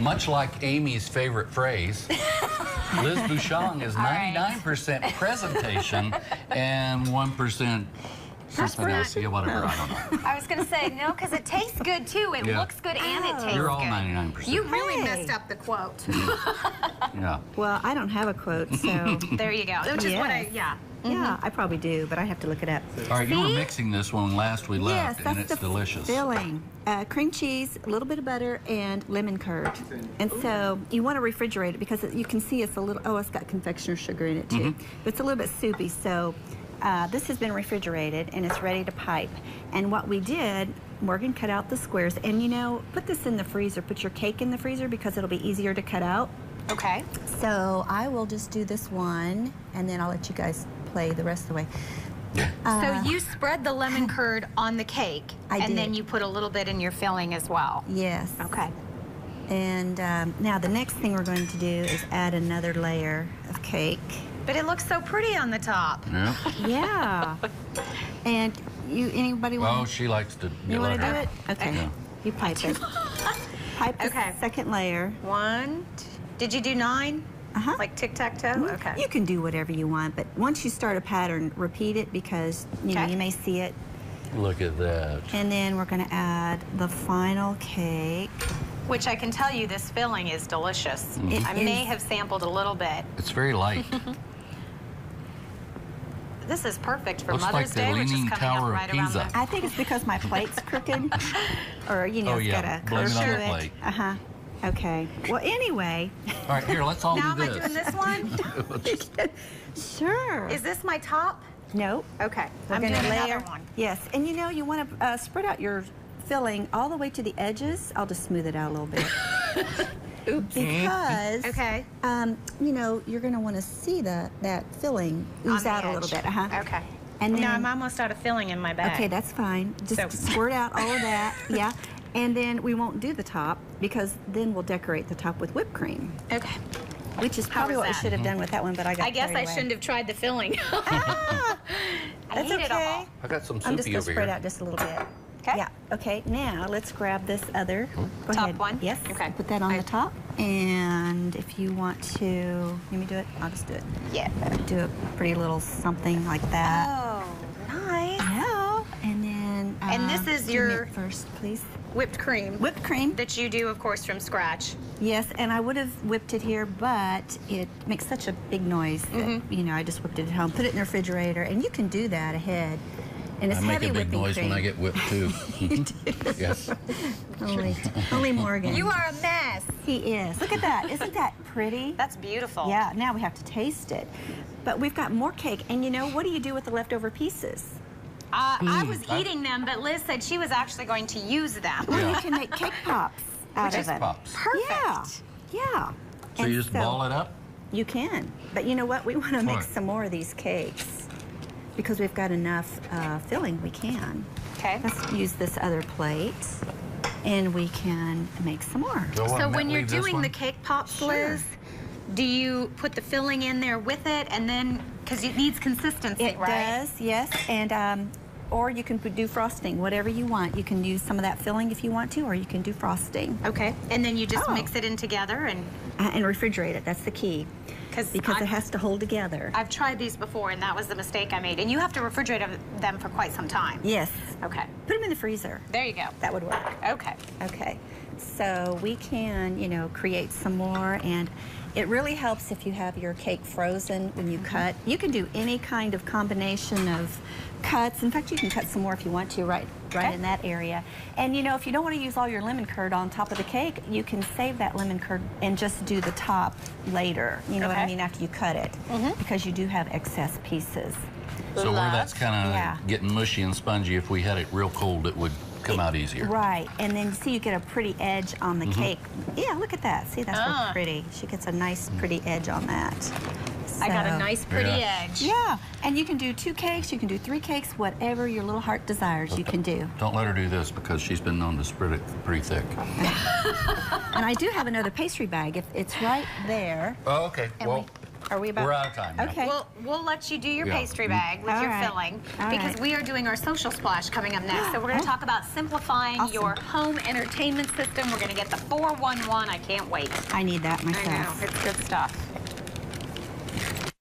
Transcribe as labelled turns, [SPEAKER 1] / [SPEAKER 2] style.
[SPEAKER 1] Much like Amy's favorite phrase, Liz Bouchon is 99% presentation and 1% something else. Yeah, whatever, I don't know.
[SPEAKER 2] I was going to say, no, because it tastes good, too. It looks good and it tastes good.
[SPEAKER 1] You're all 99%.
[SPEAKER 2] You really messed up the quote.
[SPEAKER 1] Yeah.
[SPEAKER 3] Well, I don't have a quote, so...
[SPEAKER 2] There you go. Which is what
[SPEAKER 3] Yeah, I probably do, but I have to look it up.
[SPEAKER 1] All right, you were mixing this one last we left, and it's
[SPEAKER 3] that's the
[SPEAKER 1] delicious.
[SPEAKER 3] Filling. Cream cheese, a little bit of butter, and lemon curd. And so you want to refrigerate it because you can see it's a little, it's got confectioner sugar in it too. But it's a little bit soupy, so this has been refrigerated and it's ready to pipe. And what we did, Morgan cut out the squares, and you know, put this in the freezer, put your cake in the freezer because it'll be easier to cut out.
[SPEAKER 2] Okay.
[SPEAKER 3] So I will just do this one, and then I'll let you guys play the rest of the way.
[SPEAKER 2] So you spread the lemon curd on the cake, and then you put a little bit in your filling as well.
[SPEAKER 3] Yes.
[SPEAKER 2] Okay.
[SPEAKER 3] And now the next thing we're going to do is add another layer of cake.
[SPEAKER 2] But it looks so pretty on the top.
[SPEAKER 1] Yeah.
[SPEAKER 3] Yeah. And anybody want?
[SPEAKER 1] Oh, she likes to.
[SPEAKER 3] You want to do it? Okay.
[SPEAKER 1] Yeah.
[SPEAKER 3] You pipe it. Pipe the second layer.
[SPEAKER 2] One. Did you do 9? Like tic-tac-toe? Okay.
[SPEAKER 3] You can do whatever you want, but once you start a pattern, repeat it because you know you may see it.
[SPEAKER 1] Look at that.
[SPEAKER 3] And then we're going to add the final cake.
[SPEAKER 2] Which I can tell you this filling is delicious. I may have sampled a little bit.
[SPEAKER 1] It's very light.
[SPEAKER 2] This is perfect for
[SPEAKER 1] Looks
[SPEAKER 2] Mother's
[SPEAKER 1] like the
[SPEAKER 2] Day, which is
[SPEAKER 1] Leaning
[SPEAKER 2] coming up
[SPEAKER 1] Tower of
[SPEAKER 2] right around
[SPEAKER 1] Pisa.
[SPEAKER 2] the...
[SPEAKER 3] I think it's because my plate's crooked, or you know, it's got a
[SPEAKER 1] blame
[SPEAKER 3] curve
[SPEAKER 1] it on
[SPEAKER 3] to
[SPEAKER 1] the
[SPEAKER 3] it.
[SPEAKER 1] plate.
[SPEAKER 3] Okay. Well, anyway.
[SPEAKER 1] All right, here, let's all
[SPEAKER 2] now
[SPEAKER 1] do
[SPEAKER 2] am I doing this one?
[SPEAKER 3] Sure.
[SPEAKER 2] Is this my top?
[SPEAKER 3] No.
[SPEAKER 2] Okay.
[SPEAKER 3] We're going to layer.
[SPEAKER 2] Another one.
[SPEAKER 3] Yes, and you know, you want to spread out your filling all the way to the edges. I'll just smooth it out a little bit.
[SPEAKER 2] Oops.
[SPEAKER 3] Because, you know, you're going to want to see that filling ooze out a little bit.
[SPEAKER 2] Okay.
[SPEAKER 3] And then,
[SPEAKER 2] no, I'm almost out of filling in my bag.
[SPEAKER 3] Okay, that's fine. Just squirt out all of that. Yeah. And then we won't do the top because then we'll decorate the top with whipped cream.
[SPEAKER 2] Okay.
[SPEAKER 3] Which is probably what we should have done with that one, but I
[SPEAKER 2] guess I shouldn't have tried the filling.
[SPEAKER 3] That's okay.
[SPEAKER 1] I got some soupy over here.
[SPEAKER 3] I'm just going to spread out just a little bit.
[SPEAKER 2] Okay.
[SPEAKER 3] Yeah. Okay, now let's grab this other. Go
[SPEAKER 2] top
[SPEAKER 3] ahead.
[SPEAKER 2] one?
[SPEAKER 3] Yes.
[SPEAKER 2] Okay.
[SPEAKER 3] Put that on the top. And if you want to, let me do it. I'll just do it.
[SPEAKER 2] Yeah.
[SPEAKER 3] Do a pretty little something like that.
[SPEAKER 2] Oh, nice.
[SPEAKER 3] Yeah. And then.
[SPEAKER 2] And this is your
[SPEAKER 3] first, please.
[SPEAKER 2] Whipped cream.
[SPEAKER 3] Whipped cream.
[SPEAKER 2] That you do, of course, from scratch.
[SPEAKER 3] Yes, and I would have whipped it here, but it makes such a big noise that, you know, I just whipped it at home. Put it in the refrigerator, and you can do that ahead. And it's heavy
[SPEAKER 1] I make a big noise
[SPEAKER 3] cream.
[SPEAKER 1] when I get whipped, too.
[SPEAKER 3] You do.
[SPEAKER 1] Yes.
[SPEAKER 3] Only Morgan.
[SPEAKER 2] You are a mess.
[SPEAKER 3] He is. Look at that. Isn't that pretty?
[SPEAKER 2] That's beautiful.
[SPEAKER 3] Yeah, now we have to taste it. But we've got more cake, and you know, what do you do with the leftover pieces?
[SPEAKER 2] I was eating them, but Liz said she was actually going to use them.
[SPEAKER 3] Well, you can make cake pops out of it.
[SPEAKER 1] Pops.
[SPEAKER 2] Perfect.
[SPEAKER 3] Yeah.
[SPEAKER 1] So you just ball it up?
[SPEAKER 3] You can. But you know what? We want to make some more of these cakes. Because we've got enough filling, we can.
[SPEAKER 2] Okay.
[SPEAKER 3] Let's use this other plate, and we can make some more.
[SPEAKER 2] So when you're doing the cake pops, Liz, do you put the filling in there with it, and then, because it needs consistency,
[SPEAKER 3] it does, yes. And or you can do frosting, whatever you want. You can use some of that filling if you want to, or you can do frosting.
[SPEAKER 2] Okay. And then you just mix it in together and
[SPEAKER 3] refrigerate it. That's the key. Because it has to hold together.
[SPEAKER 2] I've tried these before, and that was the mistake I made. And you have to refrigerate them for quite some time.
[SPEAKER 3] Yes.
[SPEAKER 2] Okay.
[SPEAKER 3] Put them in the freezer.
[SPEAKER 2] There you go.
[SPEAKER 3] That would work.
[SPEAKER 2] Okay.
[SPEAKER 3] Okay. So we can, you know, create some more, and it really helps if you have your cake frozen when you cut. You can do any kind of combination of cuts. In fact, you can cut some more if you want to, right in that area. And you know, if you don't want to use all your lemon curd on top of the cake, you can save that lemon curd and just do the top later. You know what I mean? After you cut it, because you do have excess pieces.
[SPEAKER 1] So where that's kind of getting mushy and spongy, if we had it real cold, it would come out easier.
[SPEAKER 3] Right, and then see, you get a pretty edge on the cake. Yeah, look at that. See, that's real pretty. She gets a nice, pretty edge on that. So,
[SPEAKER 2] I got a nice, pretty edge.
[SPEAKER 3] Yeah, and you can do 2 cakes, you can do 3 cakes, whatever your little heart desires, you can do.
[SPEAKER 1] Don't let her do this because she's been known to spread it pretty thick.
[SPEAKER 3] And I do have another pastry bag. If it's right there.
[SPEAKER 1] Oh, okay.
[SPEAKER 3] And
[SPEAKER 1] well,
[SPEAKER 3] are we about?
[SPEAKER 1] We're out of time. Yeah.
[SPEAKER 3] Okay.
[SPEAKER 2] We'll let you do your
[SPEAKER 1] Yeah.
[SPEAKER 2] pastry bag with
[SPEAKER 3] All
[SPEAKER 2] your
[SPEAKER 3] right.
[SPEAKER 2] filling
[SPEAKER 3] All
[SPEAKER 2] because
[SPEAKER 3] right.
[SPEAKER 2] we are doing our social splash coming up next. So we're going to talk about simplifying
[SPEAKER 3] Awesome.
[SPEAKER 2] your home entertainment system. We're going to get the 411. I can't wait.
[SPEAKER 3] I need that
[SPEAKER 2] I know,
[SPEAKER 3] myself.
[SPEAKER 2] it's good stuff.